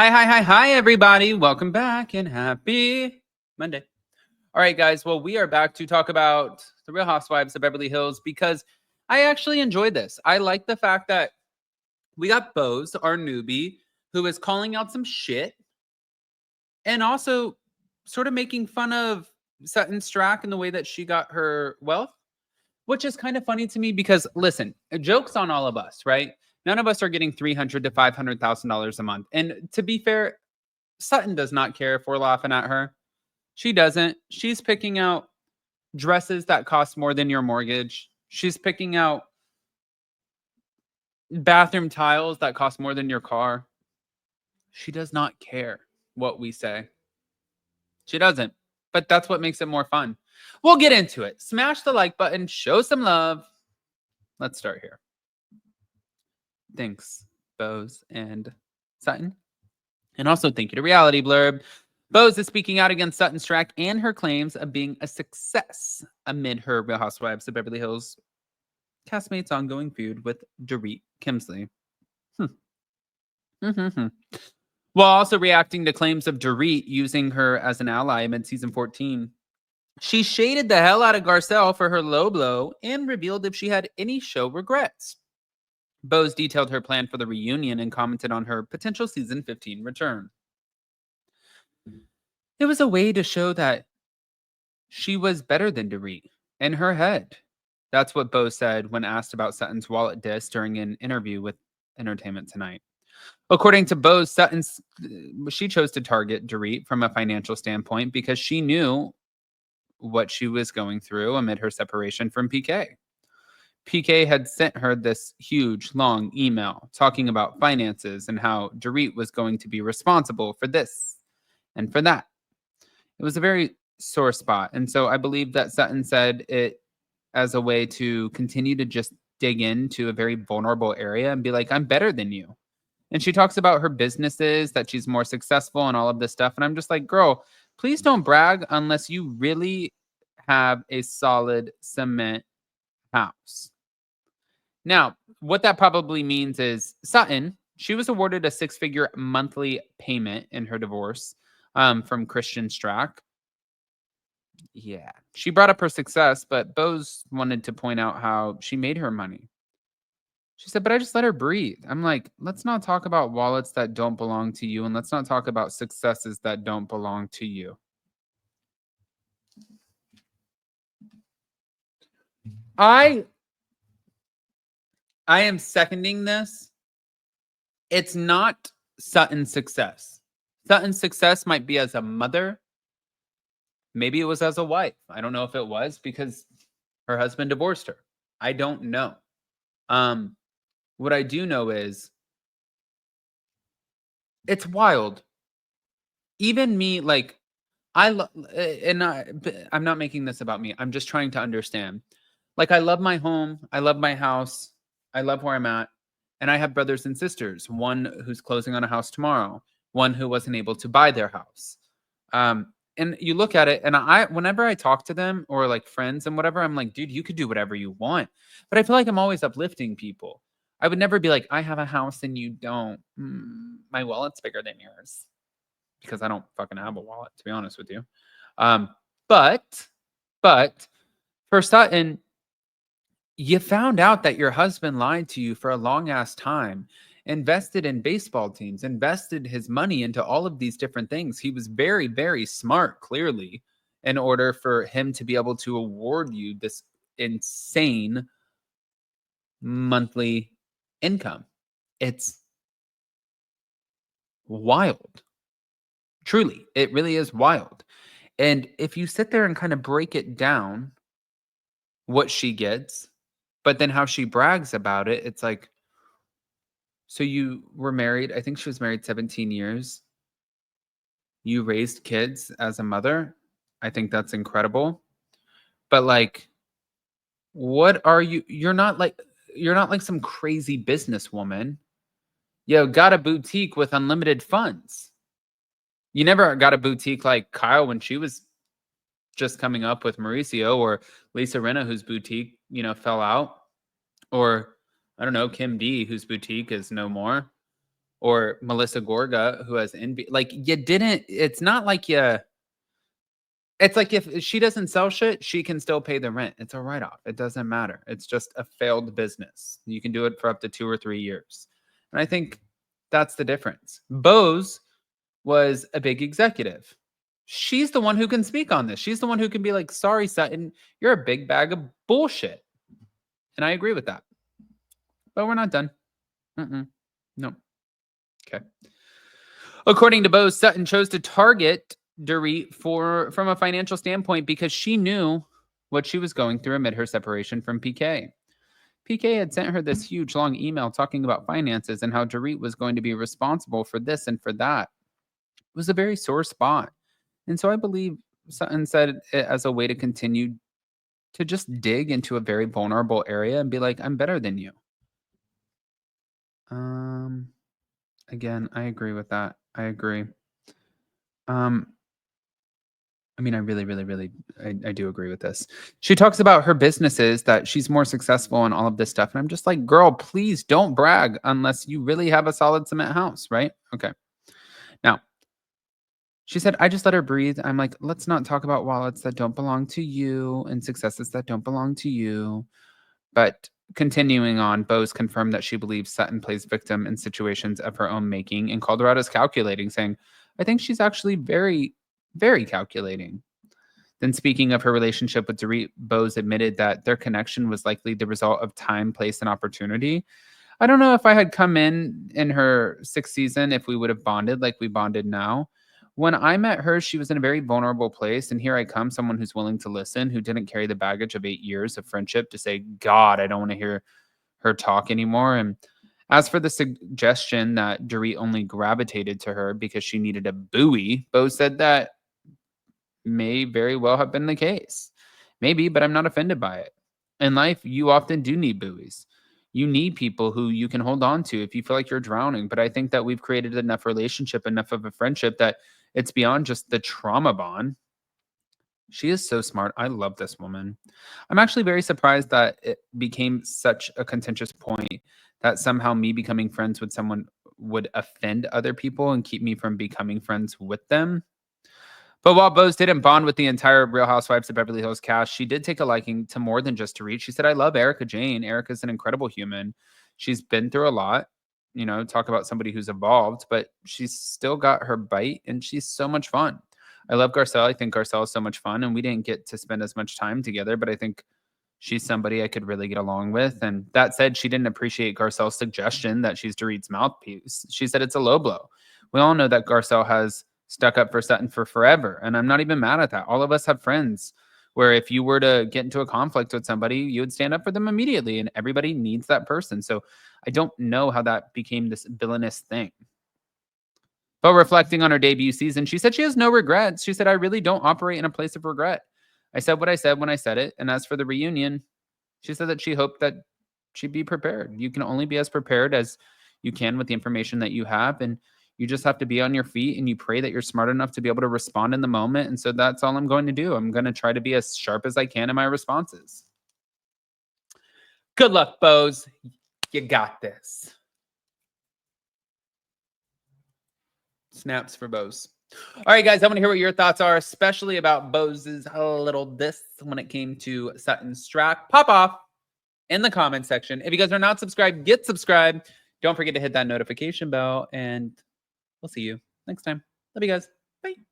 Hi, everybody. Welcome back and happy Monday. All right, guys. Well, we are back to talk about the Real Housewives of Beverly Hills because I actually enjoyed this. I like the fact that we got Bose, our newbie, who is calling out some shit and also sort of making fun of Sutton Strack and the way that she got her wealth, which is kind of funny to me because, listen, joke's on all of us, right? None of us are getting $300,000 to $500,000 a month. And to be fair, Sutton does not care if we're laughing at her. She doesn't. She's picking out dresses that cost more than your mortgage. She's picking out bathroom tiles that cost more than your car. She does not care what we say. She doesn't. But that's what makes it more fun. We'll get into it. Smash the like button. Show some love. Let's start here. Thanks, Bose and Sutton. And also thank you to Reality Blurb. Bose is speaking out against Sutton Strack and her claims of being a success amid her Real Housewives of Beverly Hills castmates' ongoing feud with Dorit Kemsley. While also reacting to claims of Dorit using her as an ally amid season 14, she shaded the hell out of Garcelle for her low blow and revealed if she had any show regrets. Bose detailed her plan for the reunion and commented on her potential season 15 return. It was a way to show that she was better than Dorit in her head. That's what Bose said when asked about Sutton's wallet diss during an interview with Entertainment Tonight. According to Bose, she chose to target Dorit from a financial standpoint because she knew what she was going through amid her separation from PK. PK had sent her this huge, long email talking about finances and how Dorit was going to be responsible for this and for that. It was a very sore spot. And so I believe that Sutton said it as a way to continue to just dig into a very vulnerable area and be like, I'm better than you. And she talks about her businesses, that she's more successful and all of this stuff. And I'm just like, girl, please don't brag unless you really have a solid cement house. Now, what that probably means is Sutton, she was awarded a 6-figure monthly payment in her divorce from Christian Strack. Yeah, she brought up her success, but Bose wanted to point out how she made her money. She said, but I just let her breathe. I'm like, let's not talk about wallets that don't belong to you, and let's not talk about successes that don't belong to you. I am seconding this. It's not Sutton's success. Sutton's success might be as a mother. Maybe it was as a wife. I don't know if it was because her husband divorced her. I don't know. What I do know is it's wild. Even me, like, I'm not making this about me. I'm just trying to understand. Like, I love my home. I love my house. I love where I'm at. And I have brothers and sisters, one who's closing on a house tomorrow, one who wasn't able to buy their house. And you look at it, and whenever I talk to them or like friends and whatever, I'm like, dude, you could do whatever you want. But I feel like I'm always uplifting people. I would never be like, I have a house and you don't. My wallet's bigger than yours. Because I don't fucking have a wallet, to be honest with you. But for Sutton, you found out that your husband lied to you for a long ass time, invested in baseball teams, invested his money into all of these different things. He was very, very smart, clearly, in order for him to be able to award you this insane monthly income. It's wild. Truly, it really is wild. And if you sit there and kind of break it down, what she gets, but then how she brags about it, it's like, so you were married, I think she was married 17 years. You raised kids as a mother. I think that's incredible. But like, what are you? You're not like some crazy businesswoman. You got a boutique with unlimited funds. You never got a boutique like Kyle when she was just coming up with Mauricio, or Lisa Rinna, whose boutique, fell out, or I don't know, Kim D, whose boutique is no more. or Melissa Gorga, who has like you didn't. It's not like you. It's like if she doesn't sell shit, she can still pay the rent. It's a write off. It doesn't matter. It's just a failed business. You can do it for up to 2 or 3 years, and I think that's the difference. Bose was a big executive. She's the one who can speak on this. She's the one who can be like, sorry, Sutton, you're a big bag of bullshit. And I agree with that. But we're not done. No. Okay. According to Bose, Sutton chose to target Dorit from a financial standpoint because she knew what she was going through amid her separation from PK. PK had sent her this huge long email talking about finances and how Dorit was going to be responsible for this and for that. It was a very sore spot. And so I believe Sutton said it as a way to continue to just dig into a very vulnerable area and be like, I'm better than you. Again, I agree with that. I agree. I mean, I really, I do agree with this. She talks about her businesses, that she's more successful in all of this stuff. And I'm just like, girl, please don't brag unless you really have a solid cement house, right? Okay. Now, she said, I just let her breathe. I'm like, let's not talk about wallets that don't belong to you and successes that don't belong to you. But continuing on, Bose confirmed that she believes Sutton plays victim in situations of her own making and called her out as calculating, saying, I think she's actually very, very calculating. Then, speaking of her relationship with Dorit, Bose admitted that their connection was likely the result of time, place, and opportunity. I don't know if I had come in her 6th season, if we would have bonded like we bonded now. When I met her, she was in a very vulnerable place. And here I come, someone who's willing to listen, who didn't carry the baggage of 8 years of friendship to say, God, I don't want to hear her talk anymore. And as for the suggestion that Dorit only gravitated to her because she needed a buoy, Bo said that may very well have been the case. Maybe, but I'm not offended by it. In life, you often do need buoys. You need people who you can hold on to if you feel like you're drowning. But I think that we've created enough relationship, enough of a friendship that it's beyond just the trauma bond. She is so smart. I love this woman. I'm actually very surprised that it became such a contentious point that somehow me becoming friends with someone would offend other people and keep me from becoming friends with them. But while Bose didn't bond with the entire Real Housewives of Beverly Hills cast, she did take a liking to more than just Dorit. She said, I love Erica Jane. Erica's an incredible human. She's been through a lot, talk about somebody who's evolved, but she's still got her bite and she's so much fun. I love Garcelle. I think Garcelle is so much fun, and we didn't get to spend as much time together, but I think she's somebody I could really get along with. And that said, she didn't appreciate Garcelle's suggestion that she's Dorit's mouthpiece. She said it's a low blow. We all know that Garcelle has stuck up for Sutton for forever, and I'm not even mad at that. All of us have friends where if you were to get into a conflict with somebody, you would stand up for them immediately, and everybody needs that person. So I don't know how that became this villainous thing. But reflecting on her debut season, she said she has no regrets. She said, I really don't operate in a place of regret. I said what I said when I said it. And as for the reunion, she said that she hoped that she'd be prepared. You can only be as prepared as you can with the information that you have. And you just have to be on your feet and you pray that you're smart enough to be able to respond in the moment. And so that's all I'm going to do. I'm going to try to be as sharp as I can in my responses. Good luck, Bose. You got this. Snaps for Bose. All right, guys, I want to hear what your thoughts are, especially about Bose's little diss when it came to Sutton Strack. Pop off in the comment section. If you guys are not subscribed, get subscribed. Don't forget to hit that notification bell, and we'll see you next time. Love you guys. Bye.